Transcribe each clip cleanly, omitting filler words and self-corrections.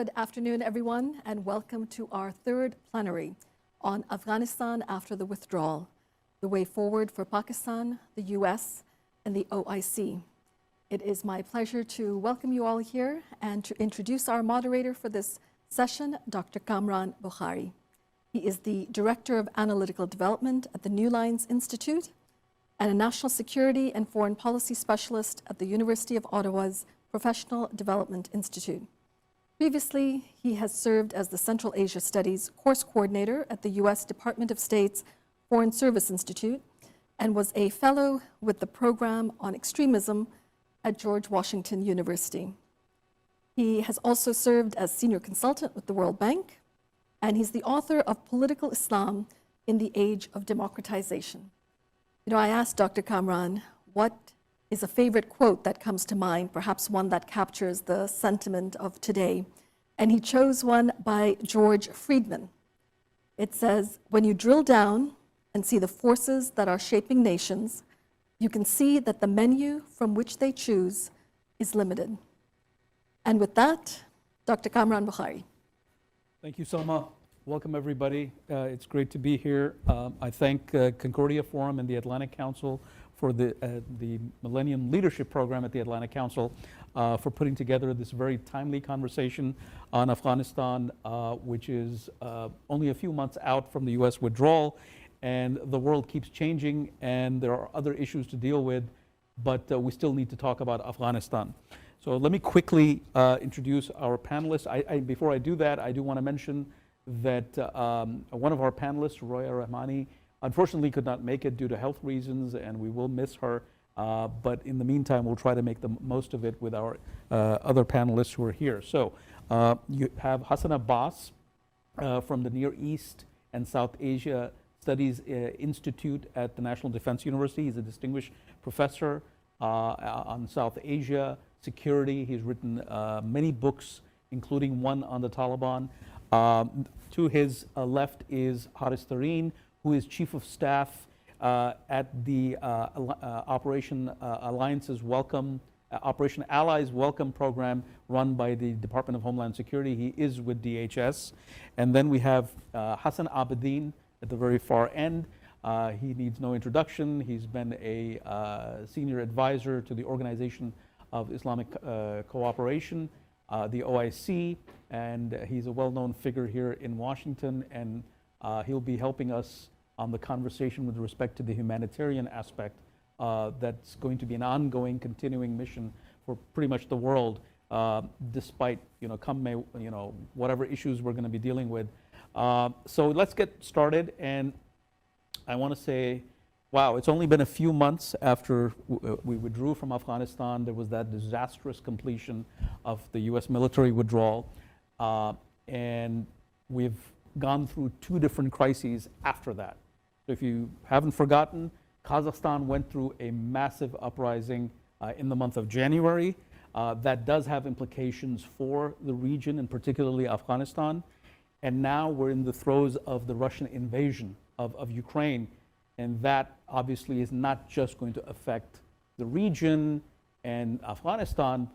Good afternoon, everyone, and welcome to our third plenary on Afghanistan after the withdrawal, the way forward for Pakistan, the US, and the OIC. It is my pleasure to welcome you all here and to introduce our moderator for this session, Dr. Kamran Bokhari. He is the Director of Analytical Development at the New Lines Institute and a National Security and Foreign Policy Specialist at the University of Ottawa's Professional Development Institute. Previously, he has served as the Central Asia Studies Course Coordinator at the U.S. Department of State's Foreign Service Institute and was a fellow with the Program on Extremism at George Washington University. He has also served as Senior Consultant with the World Bank, and he's the author of Political Islam in the Age of Democratization. You know, I asked Dr. Kamran, what is a favorite quote that comes to mind, perhaps one that captures the sentiment of today. And he chose one by George Friedman. It says, when you drill down and see the forces that are shaping nations, you can see that the menu from which they choose is limited. And with that, Dr. Kamran Bokhari. Thank you, Salma. Welcome, everybody. It's great to be here. I thank Concordia Forum and the Atlantic Council for the Millennium Leadership Program at the Atlantic Council for putting together this very timely conversation on Afghanistan, which is only a few months out from the US withdrawal, and the world keeps changing and there are other issues to deal with, but we still need to talk about Afghanistan. So let me quickly introduce our panelists. Before I do that, I do want to mention that one of our panelists, Roya Rahmani, unfortunately could not make it due to health reasons, and we will miss her. But in the meantime, we'll try to make the most of it with our other panelists who are here. So you have Hassan Abbas from the Near East and South Asia Studies Institute at the National Defense University. He's a distinguished professor on South Asia security. He's written many books, including one on the Taliban. To his left is Tarin, who is Chief of Staff at the Operation Allies Welcome program run by the Department of Homeland Security. He is with DHS. And then we have Hassan Abbas at the very far end. He needs no introduction. He's been a senior advisor to the Organization of Islamic Cooperation, the OIC, and he's a well-known figure here in Washington, and he'll be helping us on the conversation with respect to the humanitarian aspect that's going to be an ongoing, continuing mission for pretty much the world, despite, whatever issues we're going to be dealing with. So let's get started, and I want to say, wow, it's only been a few months after we withdrew from Afghanistan. There was that disastrous completion of the US military withdrawal, and we've gone through two different crises after that. So if you haven't forgotten, Kazakhstan went through a massive uprising in the month of January. That does have implications for the region, and particularly Afghanistan. And now we're in the throes of the Russian invasion of Ukraine. And that obviously is not just going to affect the region and Afghanistan,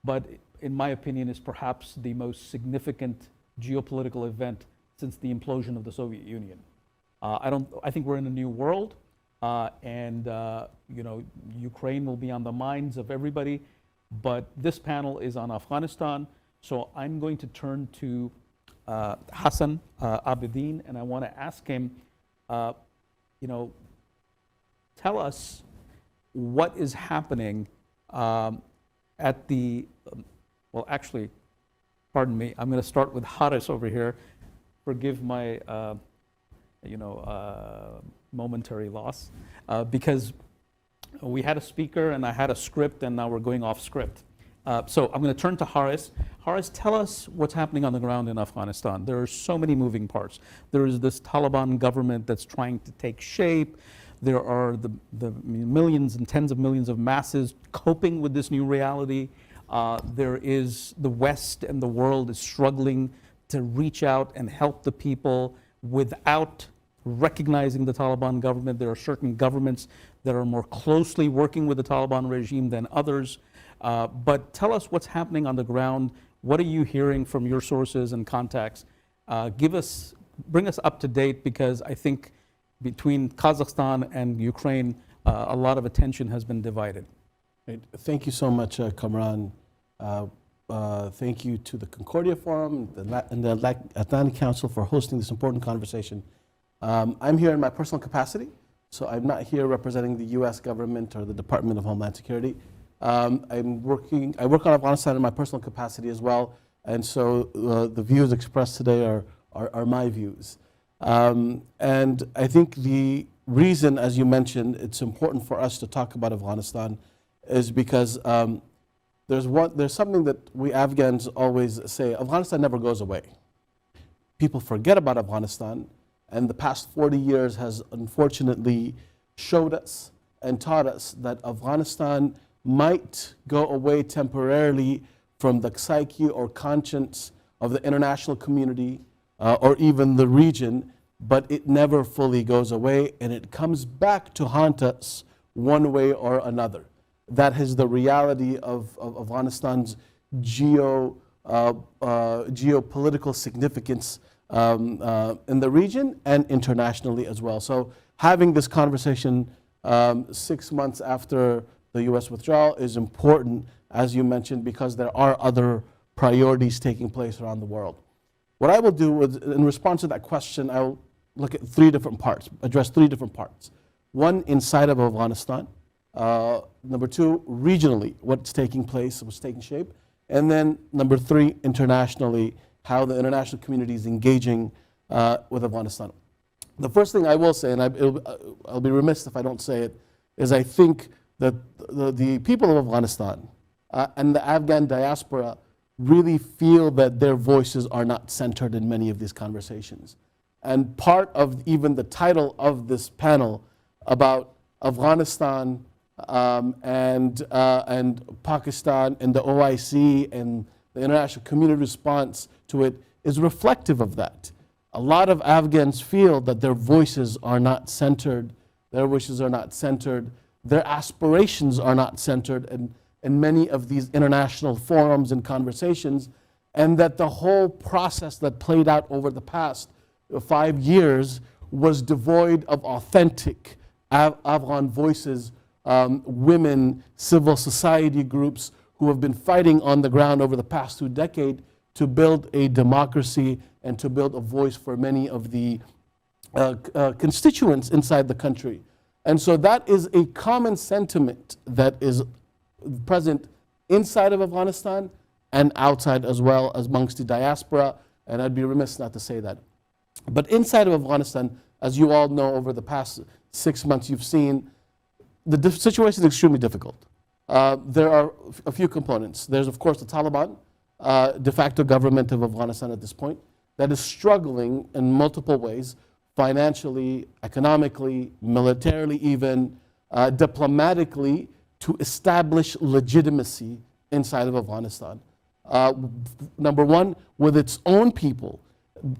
but in my opinion is perhaps the most significant geopolitical event since the implosion of the Soviet Union. I think we're in a new world, and Ukraine will be on the minds of everybody, but this panel is on Afghanistan, so I'm going to turn to Hassan Abbas, and I want to ask him, tell us what is happening at the, well, actually, pardon me, I'm going to start with Haris over here. Forgive my, momentary loss, because we had a speaker and I had a script, and now we're going off script. So I'm going to turn to Haris. Haris, tell us what's happening on the ground in Afghanistan. There are so many moving parts. There is this Taliban government that's trying to take shape. There are the millions and tens of millions of masses coping with this new reality. There is the West and the world is struggling to reach out and help the people without recognizing the Taliban government. There are certain governments that are more closely working with the Taliban regime than others. But tell us what's happening on the ground What are you hearing from your sources and contacts? Bring us up to date, because I think between Kazakhstan and Ukraine, a lot of attention has been divided. Right. Thank you so much, Kamran. Thank you to the Concordia Forum and the Atlantic Council for hosting this important conversation. I'm here in my personal capacity, so I'm not here representing the U.S. government or the Department of Homeland Security. I work on Afghanistan in my personal capacity as well, and so the views expressed today are my views. And I think the reason, as you mentioned, it's important for us to talk about Afghanistan is because there's something that we Afghans always say: Afghanistan never goes away. People forget about Afghanistan, and the past 40 years has unfortunately showed us and taught us that Afghanistan might go away temporarily from the psyche or conscience of the international community or even the region, but it never fully goes away, and it comes back to haunt us one way or another. That is the reality of Afghanistan's geopolitical significance in the region and internationally as well. So having this conversation 6 months after the U.S. withdrawal is important, as you mentioned, because there are other priorities taking place around the world. What I will do is, in response to that question, I will look at address three different parts. One, inside of Afghanistan. Number two, regionally, what's taking place, what's taking shape. And then number three, internationally, how the international community is engaging with Afghanistan. The first thing I will say, and I'll be remiss if I don't say it, is I think that the people of Afghanistan and the Afghan diaspora really feel that their voices are not centered in many of these conversations. And part of even the title of this panel about Afghanistan and Pakistan and the OIC and the international community response to it is reflective of that. A lot of Afghans feel that their voices are not centered, their wishes are not centered, their aspirations are not centered in many of these international forums and conversations, and that the whole process that played out over the past 5 years was devoid of authentic Afghan voices, women, civil society groups who have been fighting on the ground over the past 2 decades to build a democracy and to build a voice for many of the constituents inside the country. And so that is a common sentiment that is present inside of Afghanistan and outside as well, as amongst the diaspora, and I'd be remiss not to say that. But inside of Afghanistan, as you all know, over the past 6 months, you've seen the situation is extremely difficult. There are a few components. There's, of course, the Taliban, de facto government of Afghanistan at this point, that is struggling in multiple ways, financially, economically, militarily even, diplomatically, to establish legitimacy inside of Afghanistan. Number one, with its own people,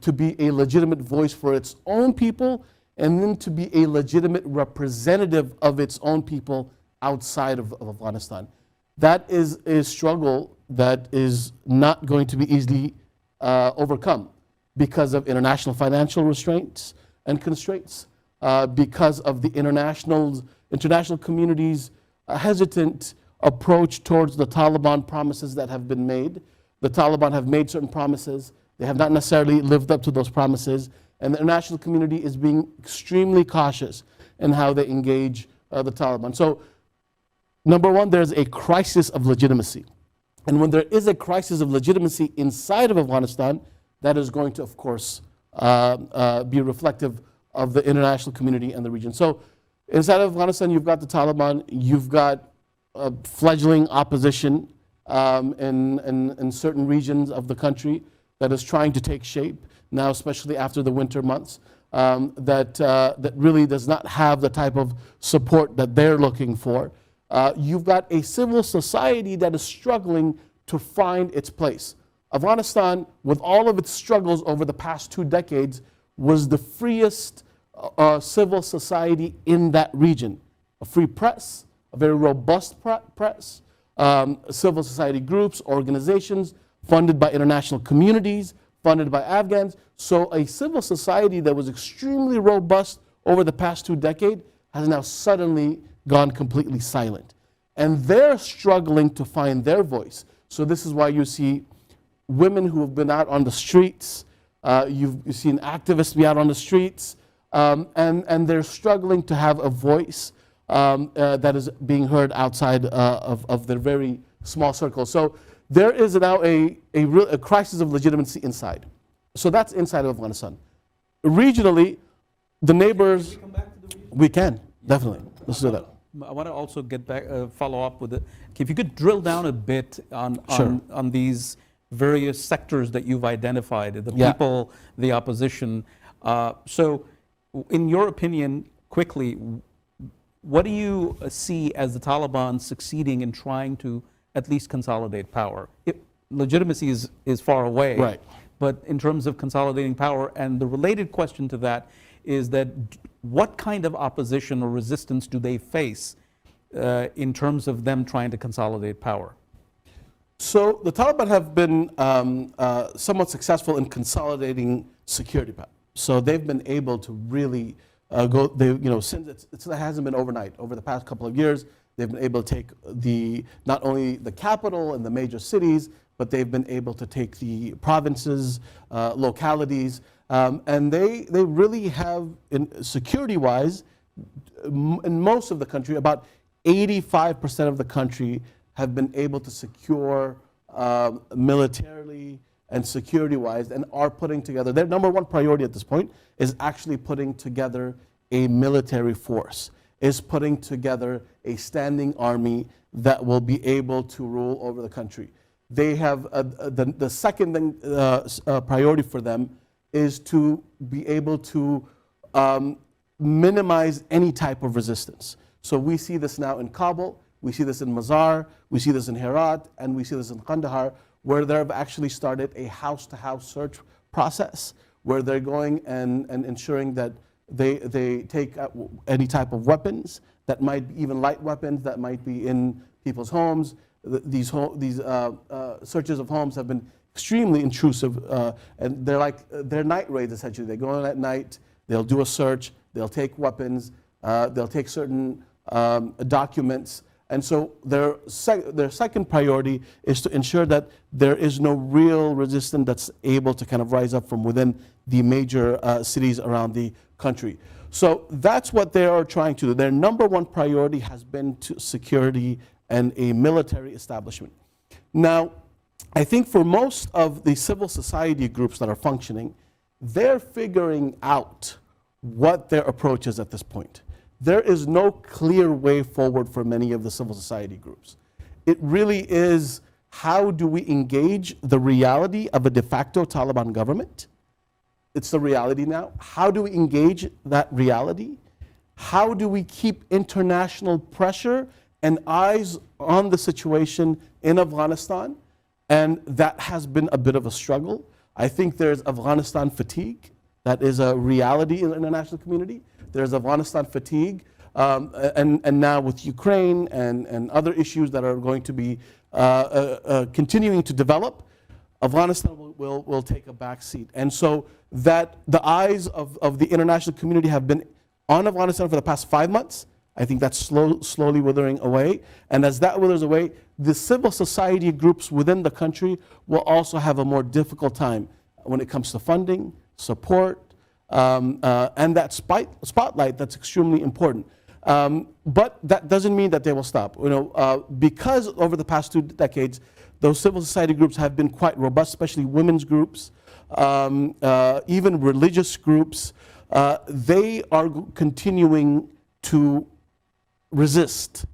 to be a legitimate voice for its own people, and then to be a legitimate representative of its own people outside of Afghanistan. That is a struggle that is not going to be easily overcome because of international financial restraints and constraints, because of the international community's hesitant approach towards the Taliban promises that have been made. The Taliban have made certain promises. They have not necessarily lived up to those promises, and the international community is being extremely cautious in how they engage the Taliban. So, number one, there's a crisis of legitimacy. And when there is a crisis of legitimacy inside of Afghanistan, that is going to, of course, be reflective of the international community and the region. So, inside of Afghanistan, you've got the Taliban, you've got fledgling opposition in certain regions of the country that is trying to take shape now, especially after the winter months, that really does not have the type of support that they're looking for. You've got a civil society that is struggling to find its place. Afghanistan, with all of its struggles over the past 2 decades, was the freest civil society in that region. A free press, a very robust press, civil society groups, organizations funded by international communities, funded by Afghans. So a civil society that was extremely robust over the past 2 decades has now suddenly gone completely silent. And they're struggling to find their voice. So this is why you see women who have been out on the streets, you've seen activists be out on the streets, and they're struggling to have a voice that is being heard outside of their very small circle. So there is now a crisis of legitimacy inside. So that's inside of Afghanistan. Regionally, the neighbors, Can we come back to the region? we can, definitely. Let's do that. I want to also get back, follow up with if you could drill down a bit on, Sure. on these various sectors that you've identified, the Yeah. people, the opposition. So in your opinion, quickly, what do you see as the Taliban succeeding in trying to at least consolidate power? Legitimacy is far away. Right. But in terms of consolidating power, and the related question to that is that what kind of opposition or resistance do they face in terms of them trying to consolidate power? So the Taliban have been somewhat successful in consolidating security power. So they've been able to really since it hasn't been overnight. Over the past couple of years, they've been able to take not only the capital and the major cities, but they've been able to take the provinces, localities, and they really have, security-wise, in most of the country, about 85% of the country have been able to secure militarily and security-wise, and are putting together, their number one priority at this point is actually putting together a military force, is putting together a standing army that will be able to rule over the country. They have, the second priority for them is to be able to minimize any type of resistance. So we see this now in Kabul, we see this in Mazar, we see this in Herat, and we see this in Kandahar, where they've actually started a house-to-house search process, where they're going and ensuring that they take any type of weapons, that might be even light weapons, that might be in people's homes. These searches of homes have been extremely intrusive, and they're night raids essentially. They go in at night, they'll do a search, they'll take weapons, they'll take certain documents. And so their second priority is to ensure that there is no real resistance that's able to kind of rise up from within the major cities around the country. So that's what they are trying to do. Their number one priority has been to security and a military establishment. Now, I think for most of the civil society groups that are functioning, they're figuring out what their approach is at this point. There is no clear way forward for many of the civil society groups. It really is, how do we engage the reality of a de facto Taliban government? It's the reality now. How do we engage that reality? How do we keep international pressure and eyes on the situation in Afghanistan? And that has been a bit of a struggle. I think there's Afghanistan fatigue. That is a reality in the international community. There's Afghanistan fatigue, and now with Ukraine and other issues that are going to be continuing to develop, Afghanistan will take a back seat. And so that the eyes of the international community have been on Afghanistan for the past 5 months. I think that's slowly withering away. And as that withers away, the civil society groups within the country will also have a more difficult time when it comes to funding, support, and that spotlight that's extremely important. But that doesn't mean that they will stop. Because over the past 2 decades, those civil society groups have been quite robust, especially women's groups, even religious groups. They are continuing to resist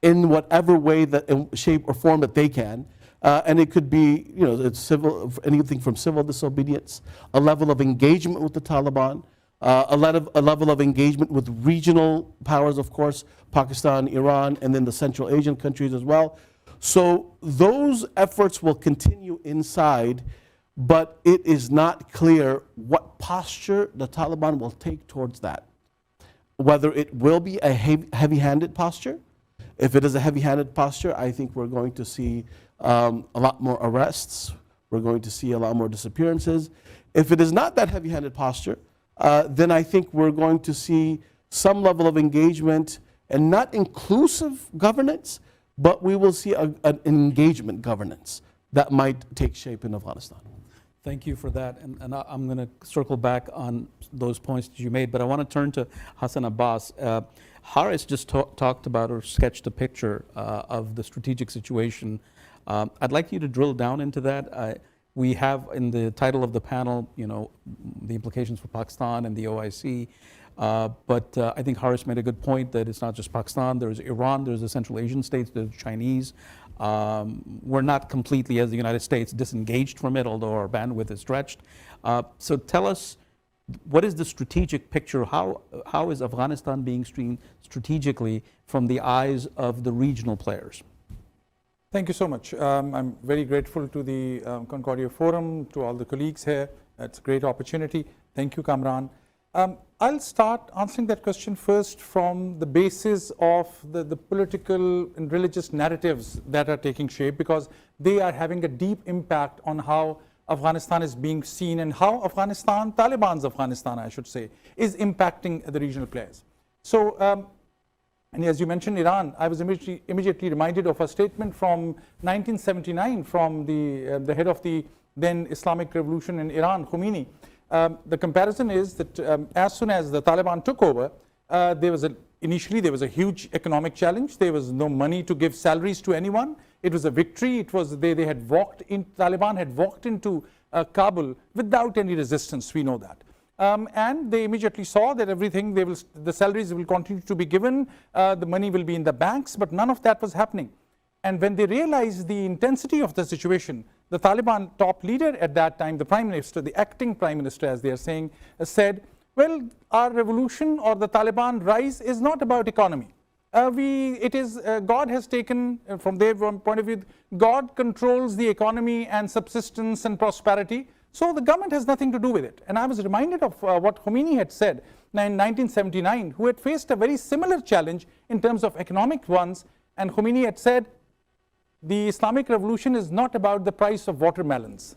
in whatever way, in shape or form that they can. And it could be, it's anything from civil disobedience, a level of engagement with the Taliban, a level of engagement with regional powers, of course, Pakistan, Iran, and then the Central Asian countries as well. So those efforts will continue inside, but it is not clear what posture the Taliban will take towards that. Whether it will be a heavy-handed posture. If it is a heavy-handed posture, I think we're going to see a lot more arrests. We're going to see a lot more disappearances. If it is not that heavy-handed posture, then I think we're going to see some level of engagement and not inclusive governance, but we will see an engagement governance that might take shape in Afghanistan. Thank you for that. And I'm going to circle back on those points that you made, but I want to turn to Hassan Abbas. Haris just talked about or sketched a picture of the strategic situation. I'd like you to drill down into that. We have in the title of the panel, the implications for Pakistan and the OIC. But I think Haris made a good point that it's not just Pakistan, there's Iran, there's the Central Asian states, there's Chinese. We're not completely, as the United States, disengaged from it, although our bandwidth is stretched. So tell us, what is the strategic picture? How is Afghanistan being seen strategically from the eyes of the regional players? Thank you so much. I'm very grateful to the Concordia Forum, to all the colleagues here. It's a great opportunity. Thank you, Kamran. I'll start answering that question first from the basis of the political and religious narratives that are taking shape, because they are having a deep impact on how Afghanistan is being seen and how Taliban's Afghanistan, I should say, is impacting the regional players. So, and as you mentioned, Iran, I was immediately reminded of a statement from 1979 from the head of the then Islamic Revolution in Iran, Khomeini. The comparison is that as soon as the Taliban took over, initially there was a huge economic challenge. There was no money to give salaries to anyone. It was a victory. It was they had Taliban had walked into Kabul without any resistance. We know that. And they immediately saw that the salaries will continue to be given, the money will be in the banks, but none of that was happening. And when they realized the intensity of the situation, the Taliban top leader at that time, the Prime Minister, the acting Prime Minister, as they are saying, said, well, our revolution or the Taliban rise is not about economy. God has taken, from their point of view, God controls the economy and subsistence and prosperity, so the government has nothing to do with it. And I was reminded of what Khomeini had said in 1979, who had faced a very similar challenge in terms of economic ones, and Khomeini had said, the Islamic Revolution is not about the price of watermelons.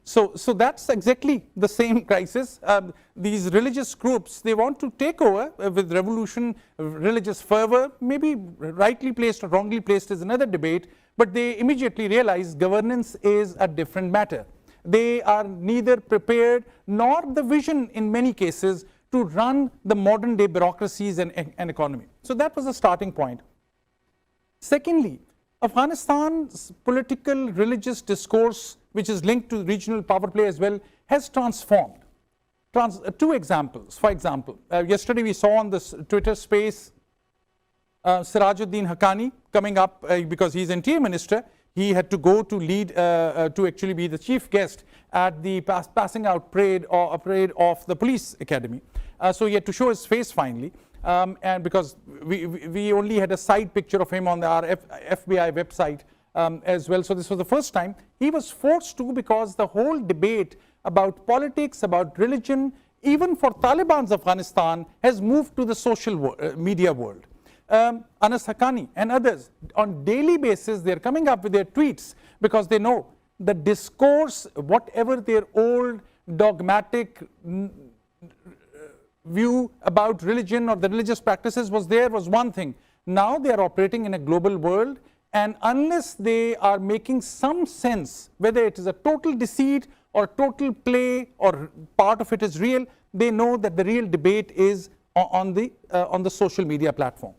So that's exactly the same crisis. These religious groups, they want to take over with revolution, religious fervor, maybe rightly placed or wrongly placed is another debate, but they immediately realize governance is a different matter. They are neither prepared nor the vision in many cases to run the modern day bureaucracies and economy. So that was the starting point. Secondly, Afghanistan's political religious discourse, which is linked to regional power play as well, has transformed. Two examples. For example, yesterday we saw on this Twitter space Sirajuddin Haqqani coming up because he's interior minister. He had to go to lead, to actually be the chief guest at the passing out parade of the police academy. So he had to show his face finally. And because we only had a side picture of him on our FBI website as well. So this was the first time. He was forced to, because the whole debate about politics, about religion, even for Taliban's Afghanistan, has moved to the social media world. Anas Haqqani and others, on daily basis, they're coming up with their tweets because they know the discourse, whatever their old dogmatic view about religion or the religious practices was one thing. Now they are operating in a global world, and unless they are making some sense, whether it is a total deceit or total play or part of it is real, they know that the real debate is on the social media platform.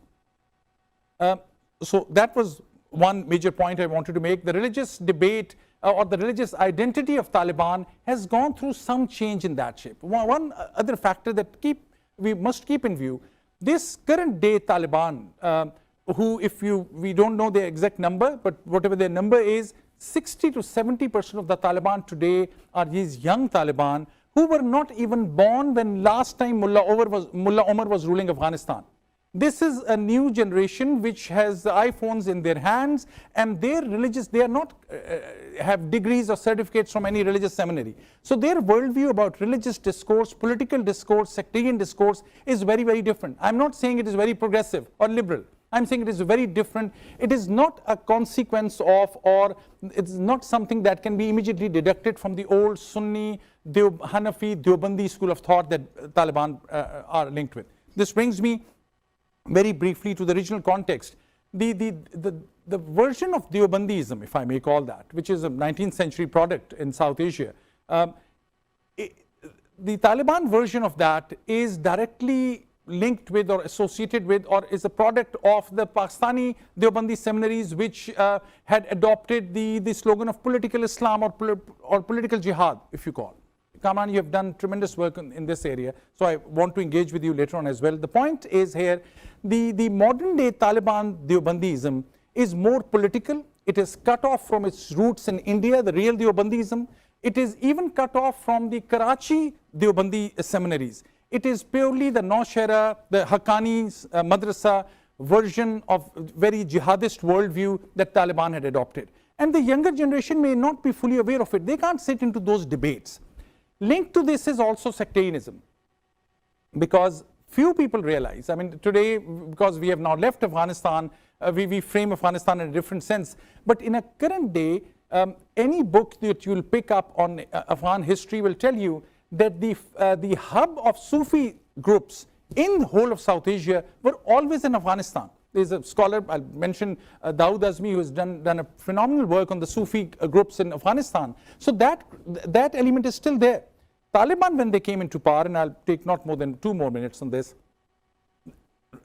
So that was one major point I wanted to make. The religious debate or the religious identity of Taliban has gone through some change in that shape. One other factor that we must keep in view, this current day Taliban, who we don't know their exact number, but whatever their number is, 60 to 70% of the Taliban today are these young Taliban who were not even born when last time Mullah Omar was ruling Afghanistan. This is a new generation which has iPhones in their hands, and they are not have degrees or certificates from any religious seminary. So their worldview about religious discourse, political discourse, sectarian discourse is very, very different. I'm not saying it is very progressive or liberal. I'm saying it is very different. It is not a consequence of, or it's not something that can be immediately deducted from the old Sunni, Hanafi, Deobandi school of thought that Taliban are linked with. This brings me very briefly to the regional context. The version of Deobandism, if I may call that, which is a 19th century product in South Asia, the Taliban version of that is directly linked with or associated with or is a product of the Pakistani Deobandi seminaries, which had adopted the slogan of political Islam or political jihad, if you call. Kamran, you have done tremendous work in this area, so I want to engage with you later on as well. The point is here, the modern day Taliban Deobandism is more political. It is cut off from its roots in India, the real Deobandism. It is even cut off from the Karachi Deobandi seminaries. It is purely the Naushera, the Haqqani Madrasa version of very jihadist worldview that Taliban had adopted. And the younger generation may not be fully aware of it. They can't sit into those debates. Linked to this is also sectarianism, because few people realize, I mean today, because we have now left Afghanistan, we frame Afghanistan in a different sense, but in a current day, any book that you will pick up on Afghan history will tell you that the hub of Sufi groups in the whole of South Asia were always in Afghanistan. There's a scholar, I'll mention Dawood Azmi, who has done a phenomenal work on the Sufi groups in Afghanistan. So that element is still there. Taliban, when they came into power, and I'll take not more than 2 more minutes on this,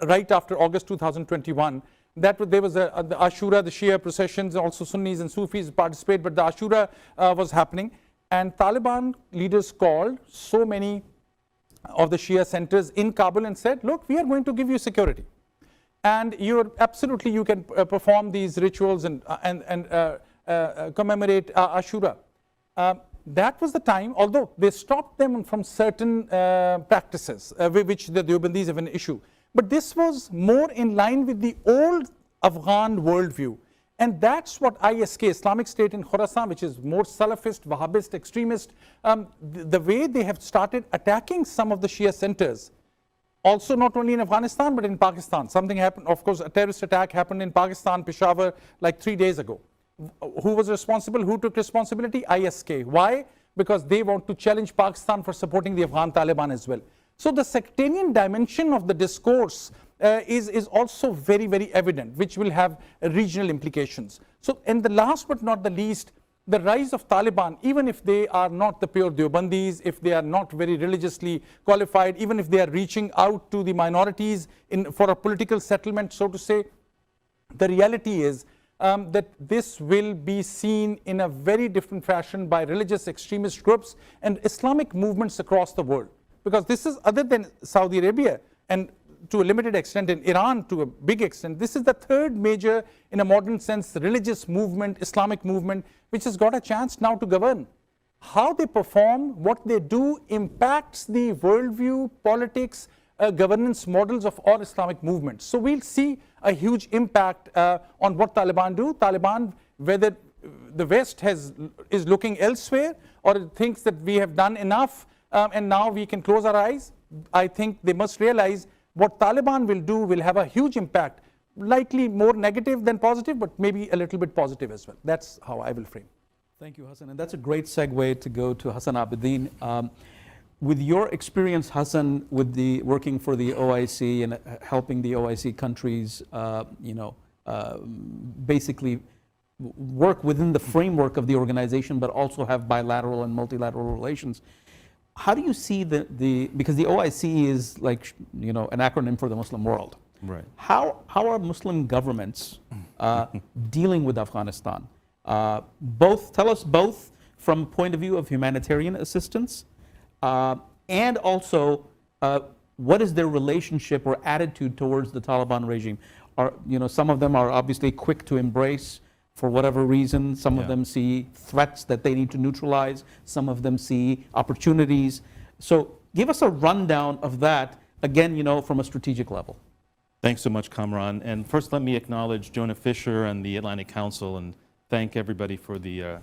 right after August 2021, that there was the Ashura, the Shia processions, also Sunnis and Sufis participate, but the Ashura was happening, and Taliban leaders called so many of the Shia centers in Kabul and said, look, we are going to give you security, and you can perform these rituals and commemorate Ashura. That was the time, although they stopped them from certain practices, which the Deobandis have an issue. But this was more in line with the old Afghan worldview. And that's what ISK, Islamic State in Khorasan, which is more Salafist, Wahhabist, extremist, the way they have started attacking some of the Shia centers, also not only in Afghanistan, but in Pakistan. Something happened, of course, a terrorist attack happened in Pakistan, Peshawar, like 3 days ago. Who was responsible? Who took responsibility? ISK. Why? Because they want to challenge Pakistan for supporting the Afghan Taliban as well. So the sectarian dimension of the discourse is also very, very evident, which will have regional implications. So, and the last but not the least, the rise of Taliban, even if they are not the pure Deobandis, if they are not very religiously qualified, even if they are reaching out to the minorities for a political settlement, so to say, the reality is that this will be seen in a very different fashion by religious extremist groups and Islamic movements across the world. Because this is, other than Saudi Arabia and to a limited extent in Iran to a big extent, this is the third major, in a modern sense, religious movement, Islamic movement, which has got a chance now to govern. How they perform, what they do impacts the worldview, politics, governance models of all Islamic movements. So we'll see a huge impact on what Taliban do. Taliban, whether the West is looking elsewhere or it thinks that we have done enough and now we can close our eyes, I think they must realize what Taliban will do will have a huge impact, likely more negative than positive, but maybe a little bit positive as well. That's how I will frame. Thank you, Hassan. And that's a great segue to go to Hassan Abedin. With your experience, Hassan, with the working for the OIC and helping the OIC countries, basically work within the framework of the organization, but also have bilateral and multilateral relations. How do you see because the OIC is like, an acronym for the Muslim world. Right. How are Muslim governments dealing with Afghanistan? Tell us both from a point of view of humanitarian assistance, and also what is their relationship or attitude towards the Taliban regime? Some of them are obviously quick to embrace for whatever reason. Some of them see threats that they need to neutralize. Some of them see opportunities. So give us a rundown of that, again, from a strategic level. Thanks so much, Kamran. And first, let me acknowledge Jonah Fisher and the Atlantic Council and thank everybody for their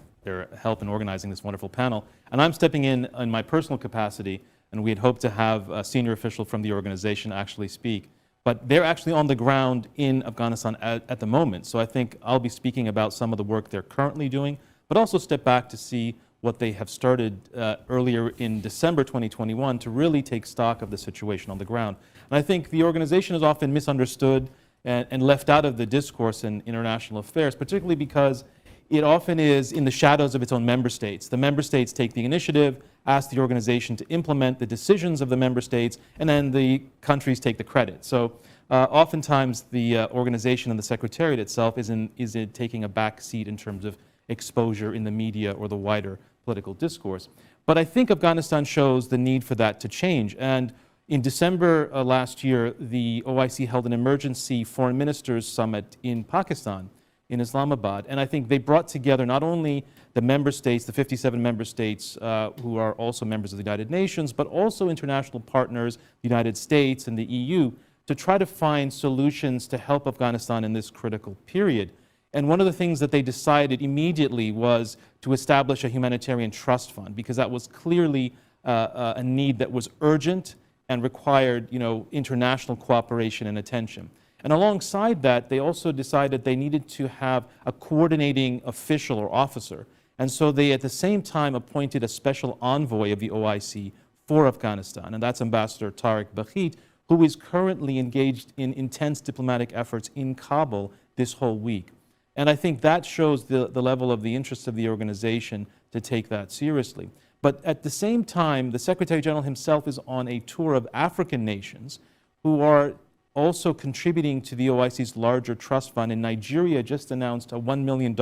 help in organizing this wonderful panel. And I'm stepping in my personal capacity, and we had hoped to have a senior official from the organization actually speak. but they're actually on the ground in Afghanistan at the moment. So I think I'll be speaking about some of the work they're currently doing, but also step back to see what they have started earlier in December 2021 to really take stock of the situation on the ground. And I think the organization is often misunderstood and left out of the discourse in international affairs, particularly because it often is in the shadows of its own member states. The member states take the initiative, ask the organization to implement the decisions of the member states, and then the countries take the credit. So oftentimes the organization and the secretariat itself is taking a back seat in terms of exposure in the media or the wider political discourse. But I think Afghanistan shows the need for that to change. And in December last year, the OIC held an emergency foreign ministers summit in Pakistan, in Islamabad. And I think they brought together not only the member states, the 57 member states who are also members of the United Nations, but also international partners, the United States and the EU, to try to find solutions to help Afghanistan in this critical period. And one of the things that they decided immediately was to establish a humanitarian trust fund, because that was clearly a need that was urgent and required, international cooperation and attention. And alongside that, they also decided they needed to have a coordinating official or officer. And so they, at the same time, appointed a special envoy of the OIC for Afghanistan, and that's Ambassador Tariq Bakheet, who is currently engaged in intense diplomatic efforts in Kabul this whole week. And I think that shows the level of the interest of the organization to take that seriously. But at the same time, the Secretary General himself is on a tour of African nations who are also contributing to the OIC's larger trust fund. And Nigeria just announced a $1 million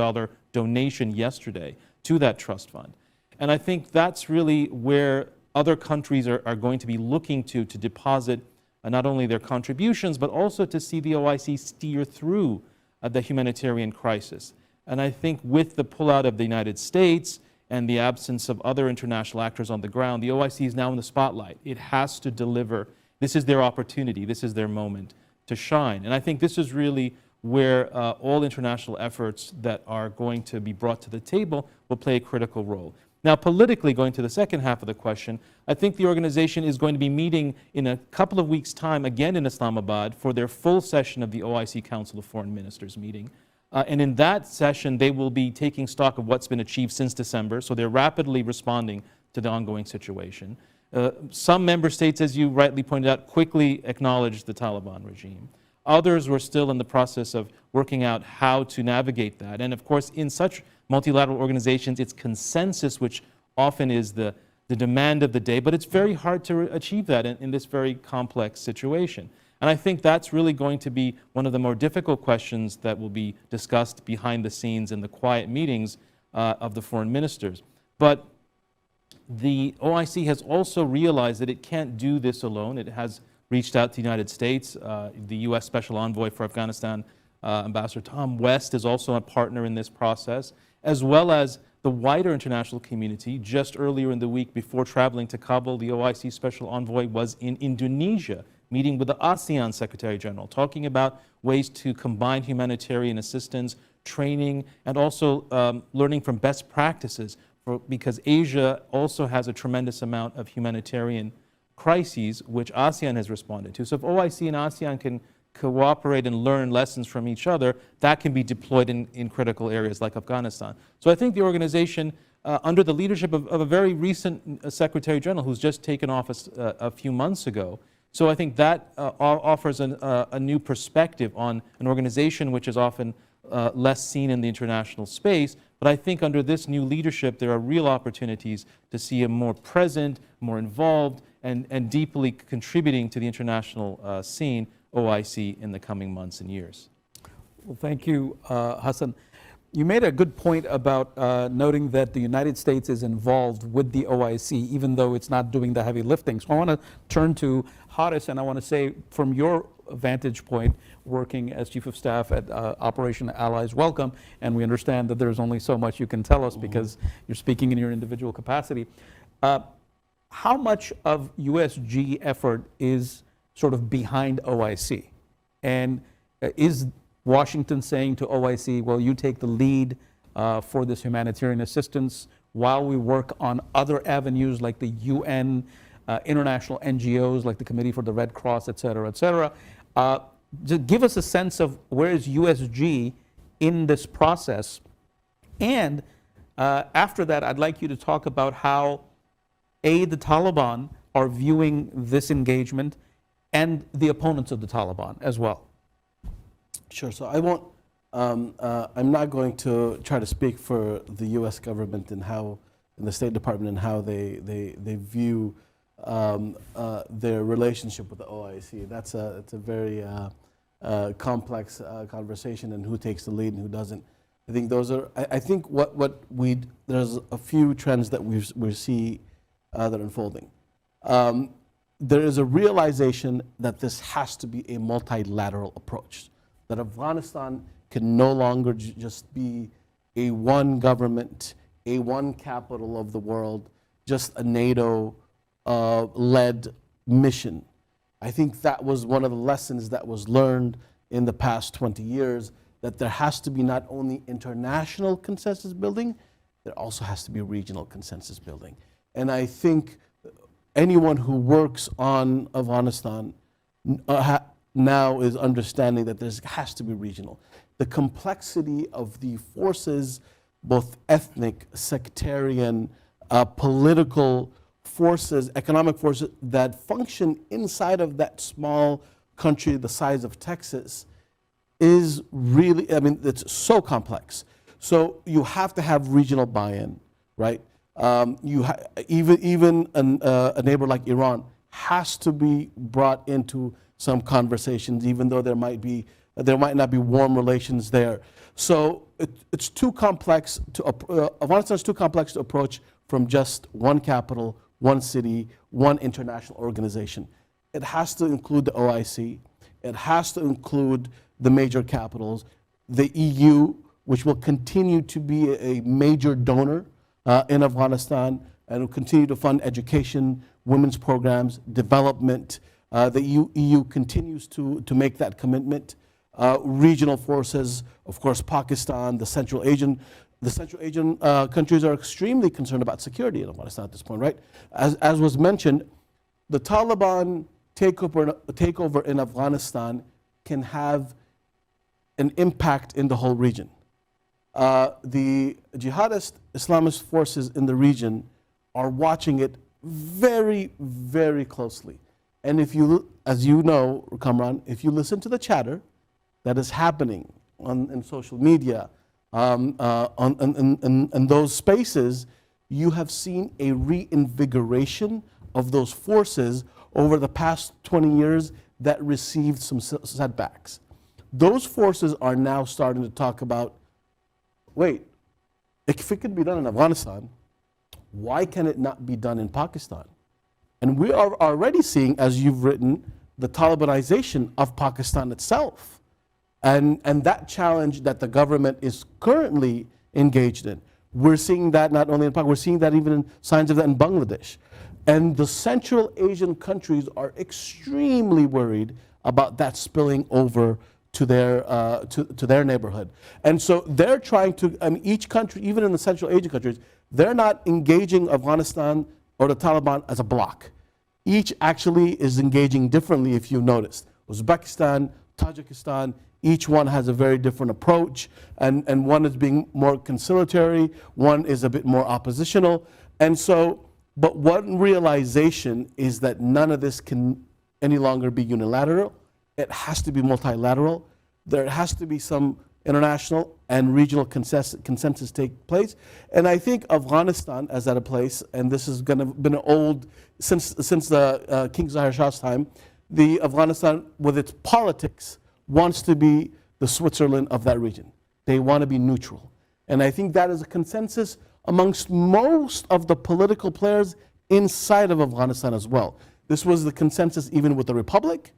donation yesterday to that trust fund. And I think that's really where other countries are going to be looking to deposit not only their contributions, but also to see the OIC steer through the humanitarian crisis. And I think with the pullout of the United States and the absence of other international actors on the ground, the OIC is now in the spotlight. It has to deliver. This is their opportunity. This is their moment to shine. And I think this is really where all international efforts that are going to be brought to the table will play a critical role. Now, politically, going to the second half of the question, I think the organization is going to be meeting in a couple of weeks' time again in Islamabad for their full session of the OIC Council of Foreign Ministers meeting. And in that session, they will be taking stock of what's been achieved since December, so they're rapidly responding to the ongoing situation. Some member states, as you rightly pointed out, quickly acknowledged the Taliban regime. Others were still in the process of working out how to navigate that. And of course, in such multilateral organizations, it's consensus which often is the demand of the day, but it's very hard to achieve that in this very complex situation. And I think that's really going to be one of the more difficult questions that will be discussed behind the scenes in the quiet meetings of the foreign ministers. But the OIC has also realized that it can't do this alone. It has reached out to the United States. The U.S. Special Envoy for Afghanistan, Ambassador Tom West, is also a partner in this process, as well as the wider international community. Just earlier in the week, before traveling to Kabul, the OIC Special Envoy was in Indonesia, meeting with the ASEAN Secretary General, talking about ways to combine humanitarian assistance, training, and also learning from best practices, because Asia also has a tremendous amount of humanitarian crises, which ASEAN has responded to. So if OIC and ASEAN can cooperate and learn lessons from each other, that can be deployed in critical areas like Afghanistan. So I think the organization, under the leadership of a very recent Secretary General who's just taken office a few months ago, so I think that offers a new perspective on an organization which is often less seen in the international space. But I think under this new leadership, there are real opportunities to see a more present, more involved, and deeply contributing to the international scene OIC in the coming months and years. Well, thank you, Hassan. You made a good point about noting that the United States is involved with the OIC, even though it's not doing the heavy lifting. So I want to turn to Haris, and I want to say, from your vantage point, working as Chief of Staff at Operation Allies Welcome, and we understand that there's only so much you can tell us because you're speaking in your individual capacity. How much of USG effort is sort of behind OIC? And is Washington saying to OIC, well, you take the lead for this humanitarian assistance while we work on other avenues like the UN international NGOs like the Committee for the Red Cross, et cetera, et cetera. Just give us a sense of where is USG in this process. And after that, I'd like you to talk about how, A, the Taliban are viewing this engagement and the opponents of the Taliban as well. Sure. So I won't. I'm not going to try to speak for the U.S. government and how, in the State Department, and how they view their relationship with the OIC. That's a very complex conversation, and who takes the lead and who doesn't. I think those are. I think there's a few trends that we see that are unfolding. There is a realization that this has to be a multilateral approach, that Afghanistan can no longer just be a one government, a one capital of the world, just a NATO-led mission. I think that was one of the lessons that was learned in the past 20 years, that there has to be not only international consensus building, there also has to be regional consensus building. And I think anyone who works on Afghanistan now is understanding that there has to be regional. The complexity of the forces, both ethnic, sectarian, political forces, economic forces that function inside of that small country the size of Texas is really, it's so complex. So you have to have regional buy-in, right? Even a neighbor like Iran has to be brought into some conversations, even though there might not be warm relations there. So it's too complex Afghanistan is too complex to approach from just one capital, one city, one international organization. It has to include the OIC. It has to include the major capitals, the EU, which will continue to be a major donor in Afghanistan and will continue to fund education, women's programs, development. The EU continues to make that commitment. Regional forces, of course, Pakistan, the Central Asian countries are extremely concerned about security in Afghanistan at this point, right? As was mentioned, the Taliban takeover in Afghanistan can have an impact in the whole region. The jihadist Islamist forces in the region are watching it very, very closely. And as you know, Kamran, if you listen to the chatter that is happening in social media, in those spaces, you have seen a reinvigoration of those forces over the past 20 years that received some setbacks. Those forces are now starting to talk about, wait, if it could be done in Afghanistan, why can it not be done in Pakistan? And we are already seeing, as you've written, the Talibanization of Pakistan itself. And that challenge that the government is currently engaged in. We're seeing that not only in Pakistan, we're seeing that even in signs of that in Bangladesh. And the Central Asian countries are extremely worried about that spilling over to their neighborhood. And so they're trying to, each country, even in the Central Asian countries, they're not engaging Afghanistan or the Taliban as a bloc. Each actually is engaging differently, if you've noticed. Uzbekistan, Tajikistan, each one has a very different approach, and one is being more conciliatory, one is a bit more oppositional. And so, but one realization is that none of this can any longer be unilateral. It has to be multilateral. There has to be some international and regional consensus take place. And I think Afghanistan is at a place, and this has been an old, since the King Zahir Shah's time, the Afghanistan with its politics wants to be the Switzerland of that region. They want to be neutral. And I think that is a consensus amongst most of the political players inside of Afghanistan as well. This was the consensus even with the Republic.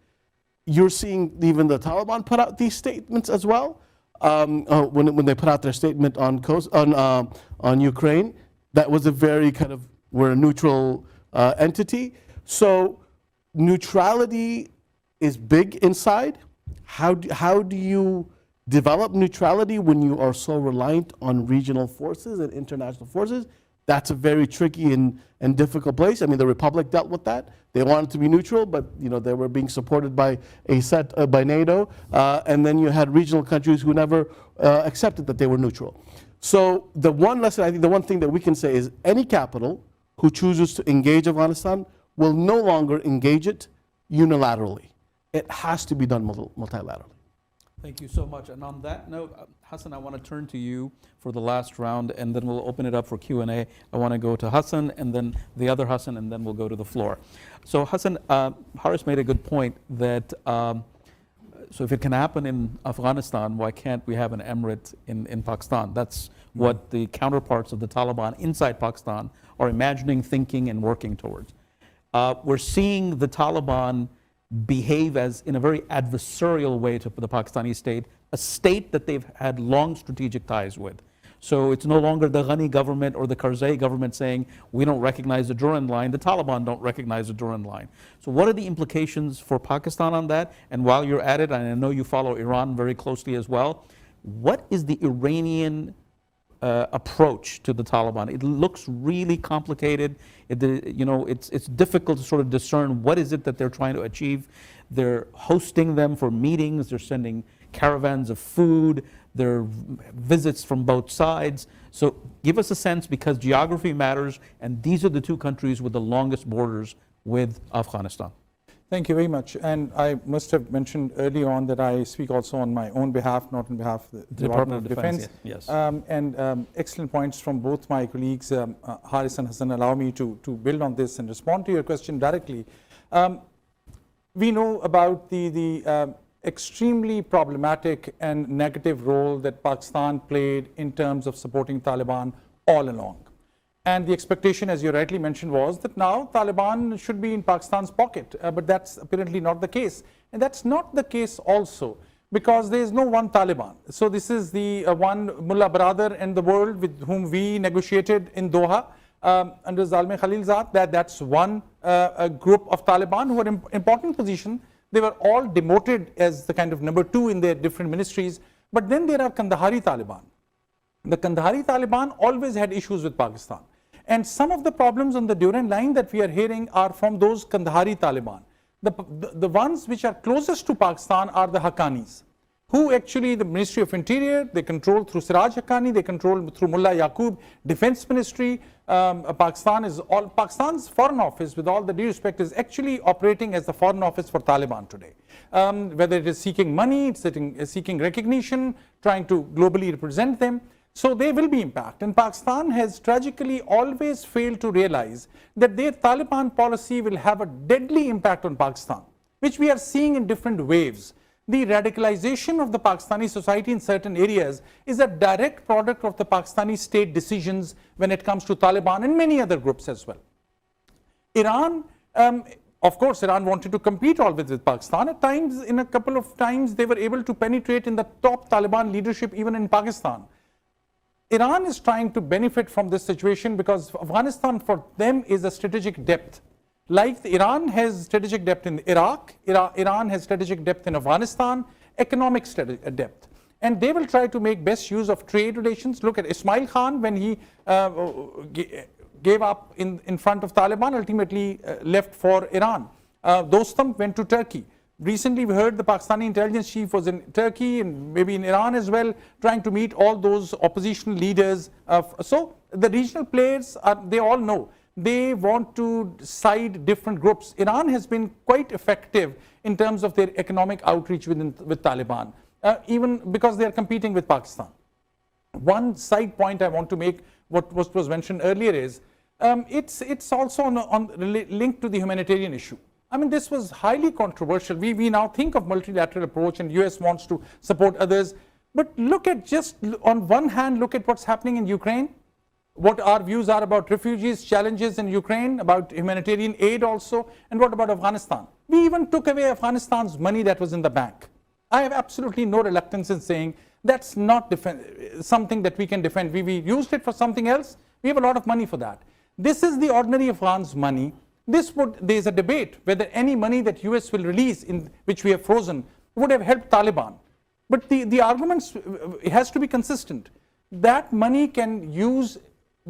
You're seeing even the Taliban put out these statements as well. When they put out their statement on Ukraine, that was a very kind of, we're a neutral entity. So neutrality is big inside. How do you develop neutrality when you are so reliant on regional forces and international forces? That's a very tricky and difficult place. I mean, the Republic dealt with that. They wanted to be neutral, but they were being supported by by NATO. And then you had regional countries who never accepted that they were neutral. So the one lesson, I think the one thing that we can say is any capital who chooses to engage Afghanistan will no longer engage it unilaterally. It has to be done multilaterally. Thank you so much. And on that note, Hassan, I want to turn to you for the last round, and then we'll open it up for Q&A. I want to go to Hassan, and then the other Hassan, and then we'll go to the floor. So Hassan, Haris made a good point that, so if it can happen in Afghanistan, why can't we have an emirate in Pakistan? That's what the counterparts of the Taliban inside Pakistan are imagining, thinking, and working towards. We're seeing the Taliban behave as in a very adversarial way to the Pakistani state, a state that they've had long strategic ties with. So it's no longer the Ghani government or the Karzai government saying, we don't recognize the Durand line, the Taliban don't recognize the Durand line. So what are the implications for Pakistan on that? And while you're at it, and I know you follow Iran very closely as well, what is the Iranian approach to the Taliban? It looks really complicated. It's difficult to sort of discern what is it that they're trying to achieve. They're hosting them for meetings. They're sending caravans of food. There are visits from both sides. So give us a sense, because geography matters, and these are the two countries with the longest borders with Afghanistan. Thank you very much. And I must have mentioned early on that I speak also on my own behalf, not on behalf of the Department of Defense. Yes. Excellent points from both my colleagues, Haris and Hassan. Allow me to build on this and respond to your question directly. We know about the extremely problematic and negative role that Pakistan played in terms of supporting Taliban all along. And the expectation, as you rightly mentioned, was that now Taliban should be in Pakistan's pocket, but that's apparently not the case. And that's not the case also, because there is no one Taliban. So this is the one mullah brother in the world with whom we negotiated in Doha under Zalmi Khalilzad. That's one group of Taliban who are in important position. They were all demoted as the kind of number two in their different ministries. But then there are Kandahari Taliban. The Kandahari Taliban always had issues with Pakistan. And some of the problems on the Durand line that we are hearing are from those Kandahari Taliban. The ones which are closest to Pakistan are the Haqqanis, who actually the Ministry of Interior, they control through Siraj Haqqani, they control through Mullah Yaqub, Defense Ministry. Pakistan's foreign office, with all the due respect, is actually operating as the foreign office for Taliban today. Whether it is seeking money, it's seeking recognition, trying to globally represent them. So they will be impacted. And Pakistan has tragically always failed to realize that their Taliban policy will have a deadly impact on Pakistan, which we are seeing in different waves. The radicalization of the Pakistani society in certain areas is a direct product of the Pakistani state decisions when it comes to Taliban and many other groups as well. Iran, of course, Iran wanted to compete always with Pakistan. At times, in a couple of times, they were able to penetrate in the top Taliban leadership even in Pakistan. Iran is trying to benefit from this situation because Afghanistan for them is a strategic depth. Like Iran has strategic depth in Iraq, Iran has strategic depth in Afghanistan, economic depth. And they will try to make best use of trade relations. Look at Ismail Khan when he gave up in front of Taliban, ultimately left for Iran. Dostum went to Turkey. Recently, we heard the Pakistani intelligence chief was in Turkey and maybe in Iran as well, trying to meet all those opposition leaders. So the regional players, they all know, they want to side different groups. Iran has been quite effective in terms of their economic outreach with Taliban, even because they are competing with Pakistan. One side point I want to make, what was mentioned earlier is, it's also linked to the humanitarian issue. I mean, this was highly controversial. We now think of multilateral approach and US wants to support others. But look at just on one hand, look at what's happening in Ukraine, what our views are about refugees, challenges in Ukraine, about humanitarian aid also, and what about Afghanistan? We even took away Afghanistan's money that was in the bank. I have absolutely no reluctance in saying that's not something that we can defend. We used it for something else. We have a lot of money for that. This is the ordinary Afghans' money. There's a debate whether any money that US will release, in which we have frozen, would have helped Taliban. But the arguments, it has to be consistent. That money can use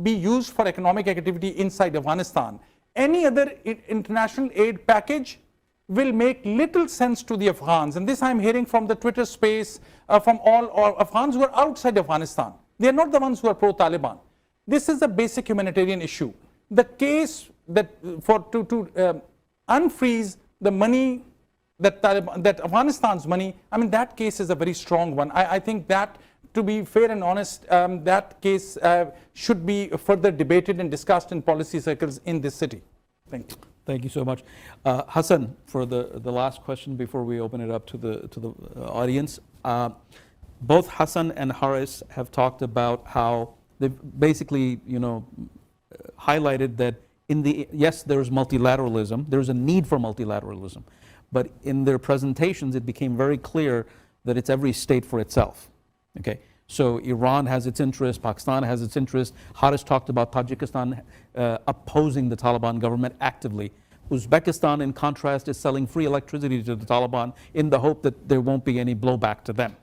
be used for economic activity inside Afghanistan. Any other international aid package will make little sense to the Afghans. And this I'm hearing from the Twitter space, from all Afghans who are outside Afghanistan. They are not the ones who are pro-Taliban. This is a basic humanitarian issue. The case that to unfreeze the money that Afghanistan's money, I mean, that case is a very strong one. I think that, to be fair and honest, that case should be further debated and discussed in policy circles in this city. Thank you. Thank you so much. Hassan, for the last question before we open it up to the audience. Both Hassan and Haris have talked about how they've basically, highlighted that yes, there's multilateralism, there's a need for multilateralism, but in their presentations it became very clear that it's every state for itself. Okay, so Iran has its interest, Pakistan has its interest. Haris talked about Tajikistan opposing the Taliban government actively. Uzbekistan, in contrast, is selling free electricity to the Taliban in the hope that there won't be any blowback to them.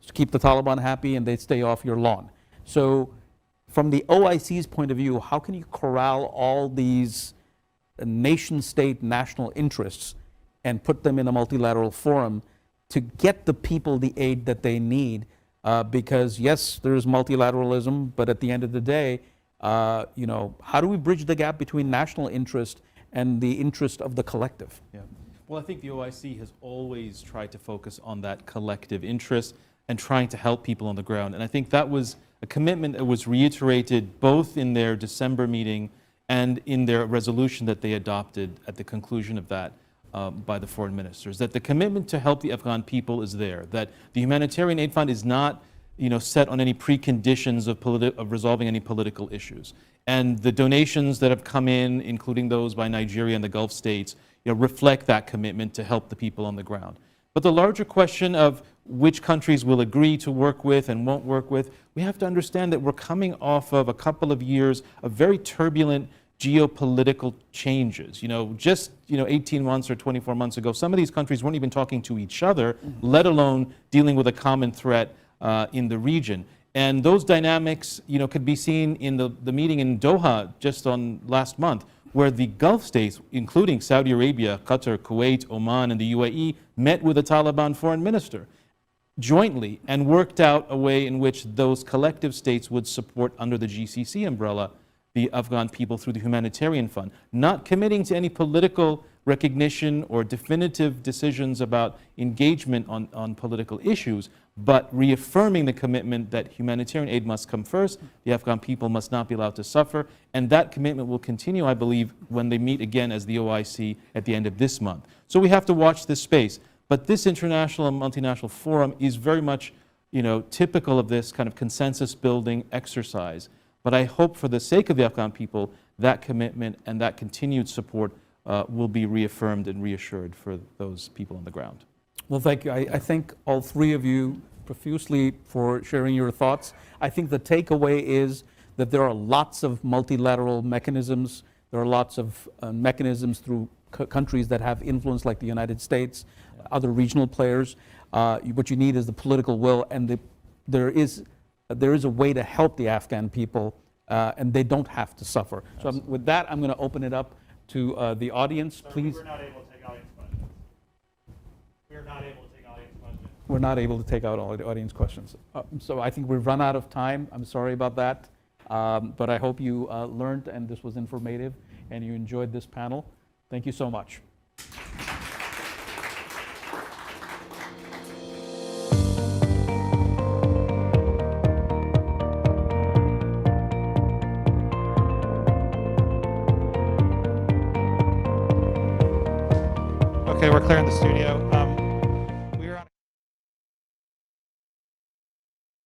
To keep the Taliban happy and they stay off your lawn. So from the OIC's point of view, how can you corral all these nation-state national interests and put them in a multilateral forum to get the people the aid that they need? Because yes, there's multilateralism, but at the end of the day, how do we bridge the gap between national interest and the interest of the collective? Yeah. Well, I think the OIC has always tried to focus on that collective interest and trying to help people on the ground. And I think that was a commitment that was reiterated both in their December meeting and in their resolution that they adopted at the conclusion of that by the foreign ministers, that the commitment to help the Afghan people is there, that the humanitarian aid fund is not set on any preconditions of resolving any political issues. And the donations that have come in, including those by Nigeria and the Gulf states, reflect that commitment to help the people on the ground. But the larger question of which countries will agree to work with and won't work with, we have to understand that we're coming off of a couple of years of very turbulent geopolitical changes. Just 18 months or 24 months ago, some of these countries weren't even talking to each other, let alone dealing with a common threat in the region. And those dynamics, could be seen in the meeting in Doha just on last month, where the Gulf states, including Saudi Arabia, Qatar, Kuwait, Oman, and the UAE, met with the Taliban foreign minister jointly and worked out a way in which those collective states would support under the GCC umbrella the Afghan people through the humanitarian fund, not committing to any political recognition or definitive decisions about engagement on political issues, but reaffirming the commitment that humanitarian aid must come first, the Afghan people must not be allowed to suffer, and that commitment will continue, I believe, when they meet again as the OIC at the end of this month. So we have to watch this space. But this international and multinational forum is very much, typical of this kind of consensus-building exercise. But I hope for the sake of the Afghan people, that commitment and that continued support will be reaffirmed and reassured for those people on the ground. Well, thank you. I thank all three of you profusely for sharing your thoughts. I think the takeaway is that there are lots of multilateral mechanisms. There are lots of mechanisms through countries that have influence, like the United States, other regional players. What you need is the political will, and there is a way to help the Afghan people, and they don't have to suffer. So with that, I'm going to open it up to the audience. Please. We're not able to take audience questions. We're not able to take audience questions. We're not able to take out all the audience questions. So I think we've run out of time. I'm sorry about that. But I hope you learned and this was informative and you enjoyed this panel. Thank you so much. Okay, we're clearing the studio.